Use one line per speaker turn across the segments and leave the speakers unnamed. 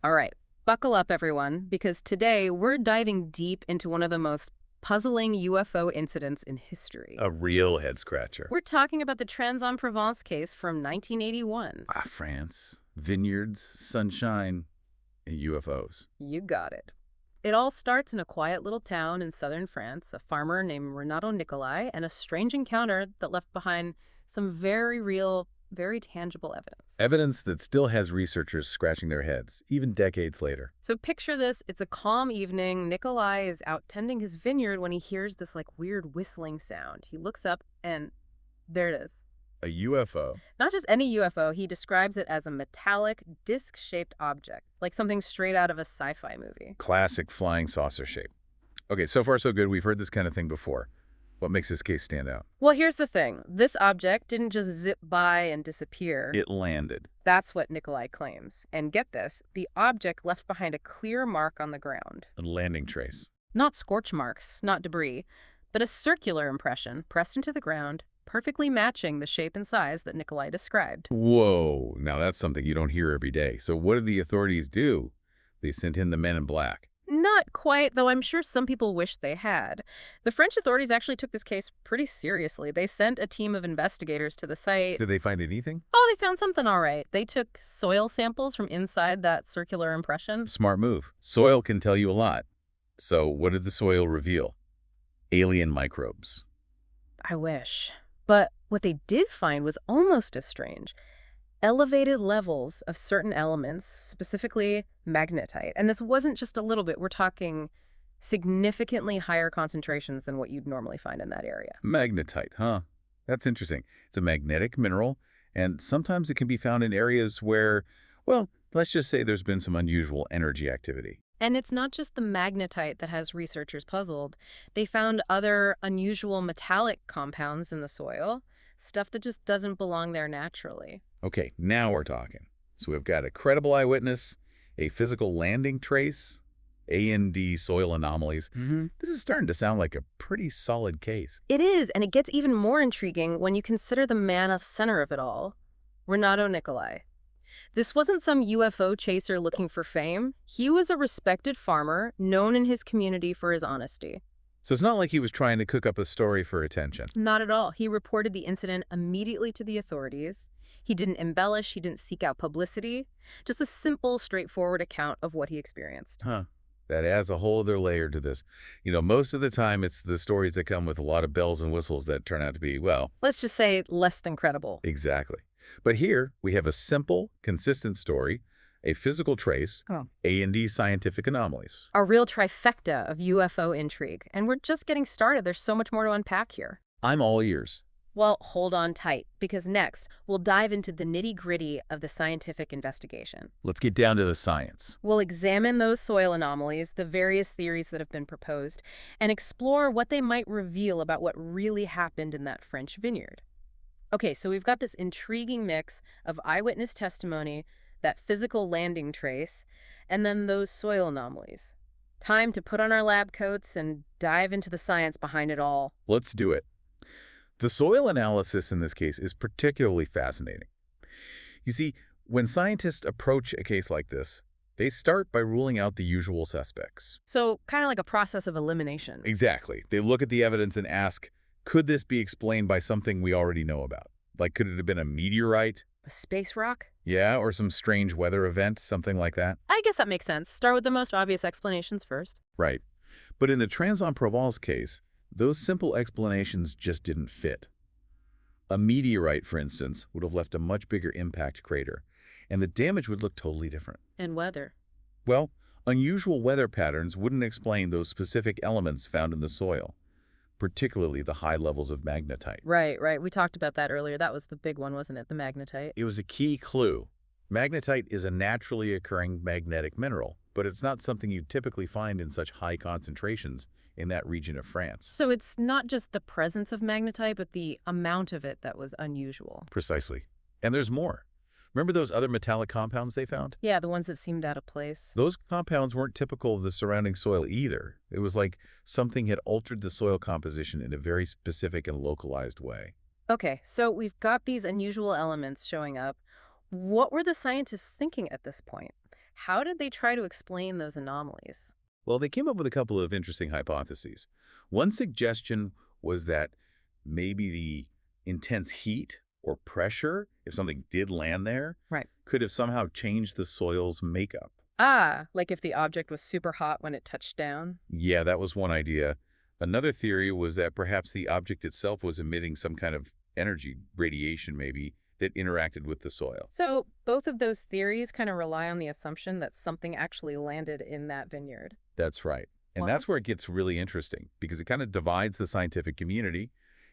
All right, buckle up, everyone, because today we're diving deep into one of the most puzzling UFO incidents in history.
A real head scratcher.
We're talking about the Trans-en-Provence case from 1981.
Ah, France. Vineyards, sunshine, and UFOs.
You got it. It all starts in a quiet little town in southern France, a farmer named Renato Nicolai, and a strange encounter that left behind some very real, very tangible evidence.
Evidence that still has researchers scratching their heads, even decades later.
So picture this, it's a calm evening. Nikolai is out tending his vineyard when he hears this weird whistling sound. He looks up and there it is.
A UFO.
Not just any UFO, he describes it as a metallic, disc-shaped object, like something straight out of a sci-fi movie.
Classic flying saucer shape. Okay, so far so good. We've heard this kind of thing before. What makes this case stand out?
Well, here's the thing. This object didn't just zip by and disappear.
It landed.
That's what Nikolai claims. And get this, the object left behind a clear mark on the ground.
A landing trace.
Not scorch marks, not debris, but a circular impression pressed into the ground, perfectly matching the shape and size that Nikolai described.
Whoa, now that's something you don't hear every day. So what did the authorities do? They sent in the men in black.
Not quite, though I'm sure some people wish they had. The French authorities actually took this case pretty seriously. They sent a team of investigators to the site.
Did they find anything?
Oh, they found something all right. They took soil samples from inside that circular impression.
Smart move. Soil can tell you a lot. So what did the soil reveal? Alien microbes.
I wish. But what they did find was almost as strange. Elevated levels of certain elements, specifically magnetite. And this wasn't just a little bit. We're talking significantly higher concentrations than what you'd normally find in that area.
Magnetite, huh? That's interesting. It's a magnetic mineral, and sometimes it can be found in areas where, well, let's just say there's been some unusual energy activity.
And it's not just the magnetite that has researchers puzzled. They found other unusual metallic compounds in the soil, stuff that just doesn't belong there naturally.
Okay, now we're talking. So we've got a credible eyewitness, a physical landing trace, A&D soil anomalies. This is starting to sound like a pretty solid case.
It is, and it gets even more intriguing when you consider the man at the center of it all, Renato Nicolai. This wasn't some UFO chaser looking for fame. He was a respected farmer, known in his community for his honesty.
So it's not like he was trying to cook up a story for attention.
Not at all. He reported the incident immediately to the authorities. He didn't embellish, he didn't seek out publicity. Just a simple, straightforward account of what he experienced.
Huh. That adds a whole other layer to this. You know, most of the time it's the stories that come with a lot of bells and whistles that turn out to be, well...
Let's just say less than credible.
Exactly. But here we have a simple, consistent story, a physical trace, A&D scientific anomalies.
A real trifecta of UFO intrigue. And we're just getting started. There's so much more to unpack here.
I'm all ears.
Well, hold on tight, because next, we'll dive into the nitty-gritty of the scientific investigation.
Let's get down to the science.
We'll examine those soil anomalies, the various theories that have been proposed, and explore what they might reveal about what really happened in that French vineyard. Okay, so we've got this intriguing mix of eyewitness testimony, that physical landing trace, and then those soil anomalies. Time to put on our lab coats and dive into the science behind it all.
Let's do it. The soil analysis in this case is particularly fascinating. You see, when scientists approach a case like this, they start by ruling out the usual suspects.
So kind of like a process of elimination.
Exactly. They look at the evidence and ask, could this be explained by something we already know about? Like, could it have been a meteorite?
A space rock?
Yeah, or some strange weather event, something like that.
I guess that makes sense. Start with the most obvious explanations first.
Right. But in the Trans-en-Provence case, those simple explanations just didn't fit. A meteorite, for instance, would have left a much bigger impact crater, and the damage would look totally different.
And weather.
Well, unusual weather patterns wouldn't explain those specific elements found in the soil, particularly the high levels of magnetite.
Right. We talked about that earlier. That was the big one, wasn't it? The magnetite.
It was a key clue. Magnetite is a naturally occurring magnetic mineral, but it's not something you typically find in such high concentrations in that region of France.
So it's not just the presence of magnetite, but the amount of it that was unusual.
Precisely. And there's more. Remember those other metallic compounds they found?
Yeah, the ones that seemed out of place.
Those compounds weren't typical of the surrounding soil either. It was like something had altered the soil composition in a very specific and localized way.
Okay, so we've got these unusual elements showing up. What were the scientists thinking at this point? How did they try to explain those anomalies?
Well, they came up with a couple of interesting hypotheses. One suggestion was that maybe the intense heat or pressure, if something did land there,
Right.
could have somehow changed the soil's makeup.
Ah, like if the object was super hot when it touched down?
Yeah, that was one idea. Another theory was that perhaps the object itself was emitting some kind of energy, radiation maybe, that interacted with the soil.
So both of those theories kind of rely on the assumption that something actually landed in that vineyard.
That's right. And
Wow.
that's where it gets really interesting because it kind of divides the scientific community.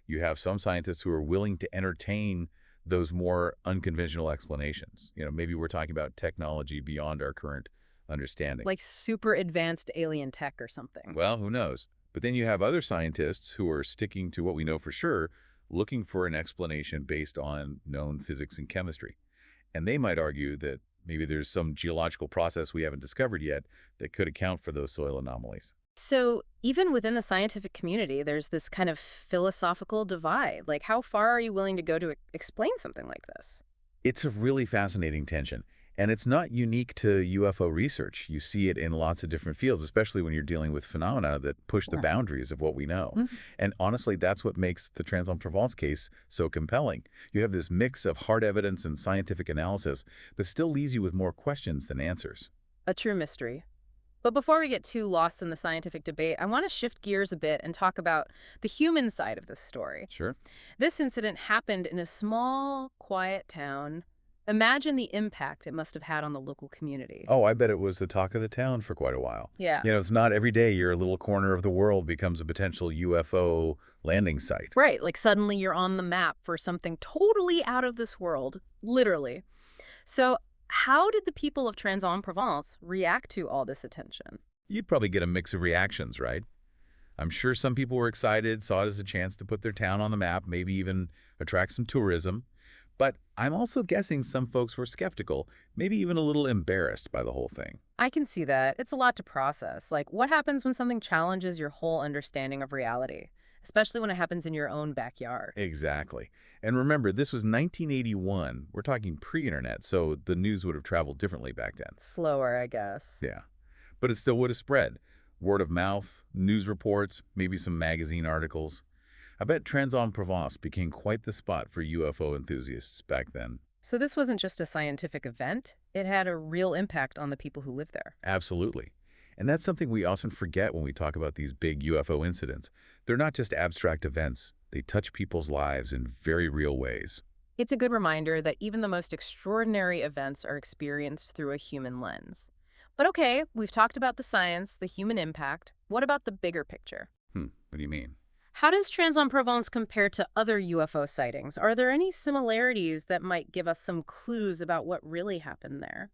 You have some scientists who are willing to entertain those more unconventional explanations. Maybe we're talking about technology beyond our current understanding.
Like super advanced alien tech or something.
Well, who knows? But then you have other scientists who are sticking to what we know for sure, looking for an explanation based on known physics and chemistry. And they might argue that maybe there's some geological process we haven't discovered yet that could account for those soil anomalies.
So even within the scientific community, there's this kind of philosophical divide. Like, how far are you willing to go to explain something like this?
It's a really fascinating tension, and it's not unique to UFO research. You see it in lots of different fields, especially when you're dealing with phenomena that push the
Yeah.
boundaries of what we know.
Mhm.
And honestly, that's what makes the Trans-en-Provence case so compelling. You have this mix of hard evidence and scientific analysis, but still leaves you with more questions than answers.
A true mystery. But before we get too lost in the scientific debate, I want to shift gears a bit and talk about the human side of this story.
Sure.
This incident happened in a small, quiet town. Imagine the impact it must have had on the local community.
Oh, I bet it was the talk of the town for quite a while.
Yeah.
It's not every day your little corner of the world becomes a potential UFO landing site.
Right, like suddenly you're on the map for something totally out of this world, literally. So, how did the people of Trans-en-Provence react to all this attention?
You'd probably get a mix of reactions, right? I'm sure some people were excited, saw it as a chance to put their town on the map, maybe even attract some tourism. But I'm also guessing some folks were skeptical, maybe even a little embarrassed by the whole thing.
I can see that. It's a lot to process. Like, what happens when something challenges your whole understanding of reality, especially when it happens in your own backyard?
Exactly. And remember, this was 1981. We're talking pre-internet, so the news would have traveled differently back then.
Slower, I guess.
Yeah. But it still would have spread. Word of mouth, news reports, maybe some magazine articles. I bet Trans-en-Provence became quite the spot for UFO enthusiasts back then.
So this wasn't just a scientific event. It had a real impact on the people who live there.
Absolutely. And that's something we often forget when we talk about these big UFO incidents. They're not just abstract events. They touch people's lives in very real ways.
It's a good reminder that even the most extraordinary events are experienced through a human lens. But okay, we've talked about the science, the human impact. What about the bigger picture?
What do you mean?
How does Trans-en-Provence compare to other UFO sightings? Are there any similarities that might give us some clues about what really happened there?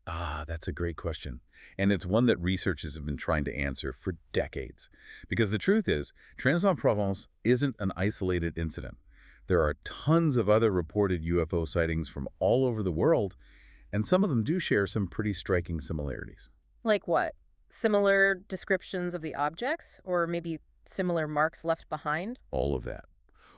Ah, that's a great question. And it's one that researchers have been trying to answer for decades. Because the truth is, Trans-en-Provence isn't an isolated incident. There are tons of other reported UFO sightings from all over the world, and some of them do share some pretty striking similarities.
Like what? Similar descriptions of the objects? Or maybe similar marks left behind?
All of that.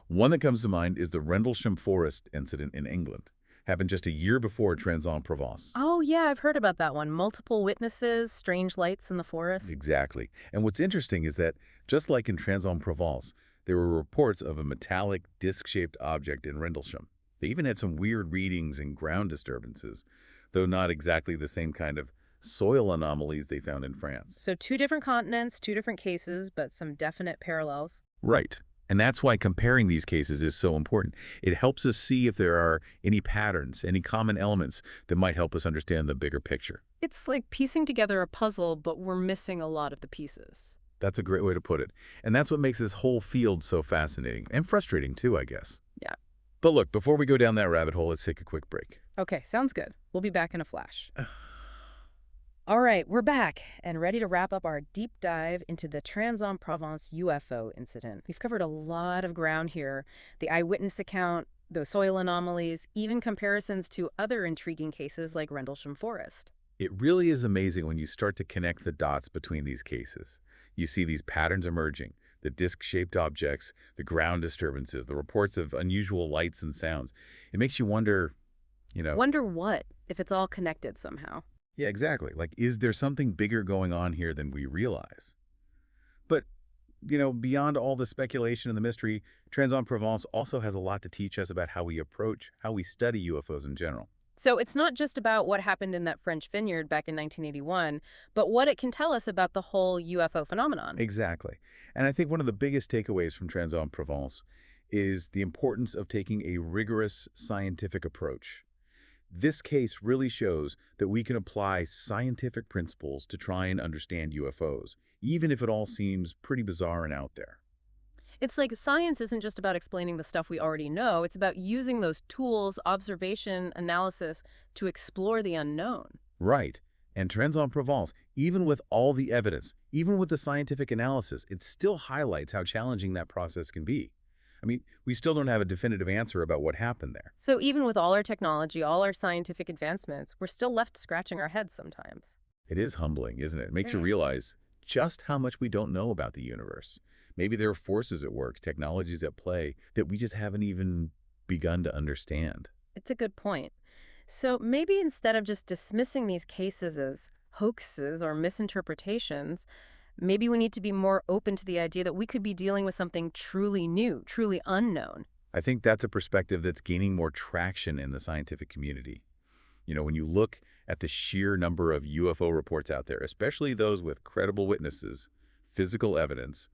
One that comes to mind is the Rendlesham Forest incident in England. Happened just a year before Trans-en-Provence.
Oh, yeah, I've heard about that one. Multiple witnesses, strange lights in the forest.
Exactly. And what's interesting is that, just like in Trans-en-Provence, there were reports of a metallic, disc-shaped object in Rendlesham. They even had some weird readings and ground disturbances, though not exactly the same kind of soil anomalies they found in France.
So two different continents, two different cases, but some definite parallels.
Right. And that's why comparing these cases is so important. It helps us see if there are any patterns, any common elements that might help us understand the bigger picture.
It's like piecing together a puzzle, but we're missing a lot of the pieces.
That's a great way to put it. And that's what makes this whole field so fascinating and frustrating too, I guess.
Yeah.
But look, before we go down that rabbit hole, let's take a quick break.
Okay, sounds good. We'll be back in a flash. All right, we're back and ready to wrap up our deep dive into the Trans-en-Provence UFO incident. We've covered a lot of ground here. The eyewitness account, those soil anomalies, even comparisons to other intriguing cases like Rendlesham Forest.
It really is amazing when you start to connect the dots between these cases. You see these patterns emerging, the disc-shaped objects, the ground disturbances, the reports of unusual lights and sounds. It makes you wonder,
Wonder what, if it's all connected somehow.
Yeah, exactly. Like, is there something bigger going on here than we realize? But, beyond all the speculation and the mystery, Trans-en-Provence also has a lot to teach us about how we study UFOs in general.
So it's not just about what happened in that French vineyard back in 1981, but what it can tell us about the whole UFO phenomenon.
Exactly. And I think one of the biggest takeaways from Trans-en-Provence is the importance of taking a rigorous scientific approach. This case really shows that we can apply scientific principles to try and understand UFOs, even if it all seems pretty bizarre and out there.
It's like science isn't just about explaining the stuff we already know, it's about using those tools, observation, analysis, to explore the unknown.
Right. And Trans-en-Provence, even with all the evidence, even with the scientific analysis, it still highlights how challenging that process can be. I mean, we still don't have a definitive answer about what happened there.
So even with all our technology, all our scientific advancements, we're still left scratching our heads sometimes.
It is humbling, isn't it? It makes you
Very.
realize just how much we don't know about the universe. Maybe there are forces at work, technologies at play that we just haven't even begun to understand.
It's a good point. So maybe instead of just dismissing these cases as hoaxes or misinterpretations, maybe we need to be more open to the idea that we could be dealing with something truly new, truly unknown.
I think that's a perspective that's gaining more traction in the scientific community. When you look at the sheer number of UFO reports out there, especially those with credible witnesses, physical evidence,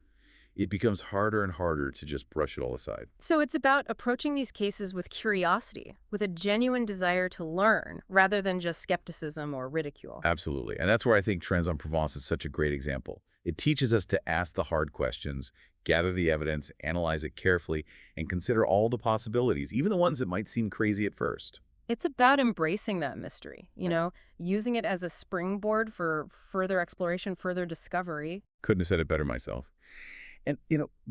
it becomes harder and harder to just brush it all aside.
So it's about approaching these cases with curiosity, with a genuine desire to learn, rather than just skepticism or ridicule.
Absolutely. And that's where I think Trans-en-Provence is such a great example. It teaches us to ask the hard questions, gather the evidence, analyze it carefully, and consider all the possibilities, even the ones that might seem crazy at first.
It's about embracing that mystery, using it as a springboard for further exploration, further discovery.
Couldn't have said it better myself. And,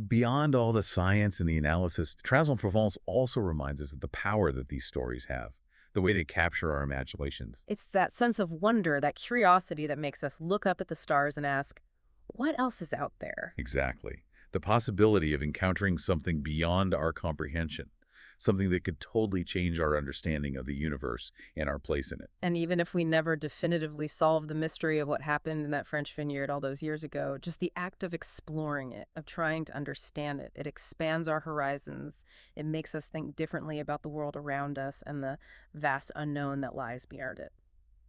beyond all the science and the analysis, Trans-en-Provence also reminds us of the power that these stories have, the way they capture our imaginations.
It's that sense of wonder, that curiosity that makes us look up at the stars and ask, what else is out there?
Exactly. The possibility of encountering something beyond our comprehension, something that could totally change our understanding of the universe and our place in it.
And even if we never definitively solve the mystery of what happened in that French vineyard all those years ago, just the act of exploring it, of trying to understand it, it expands our horizons. It makes us think differently about the world around us and the vast unknown that lies beyond it.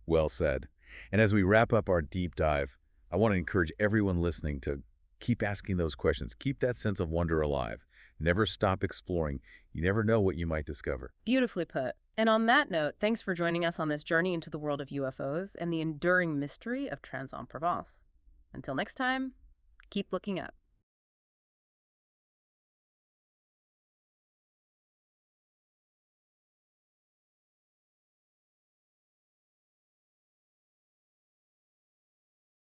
Well said. And as we wrap up our deep dive, I want to encourage everyone listening to keep asking those questions. Keep that sense of wonder alive. Never stop exploring. You never know what you might discover.
Beautifully put. And on that note, thanks for joining us on this journey into the world of UFOs and the enduring mystery of Trans-en-Provence. Until next time, keep looking up.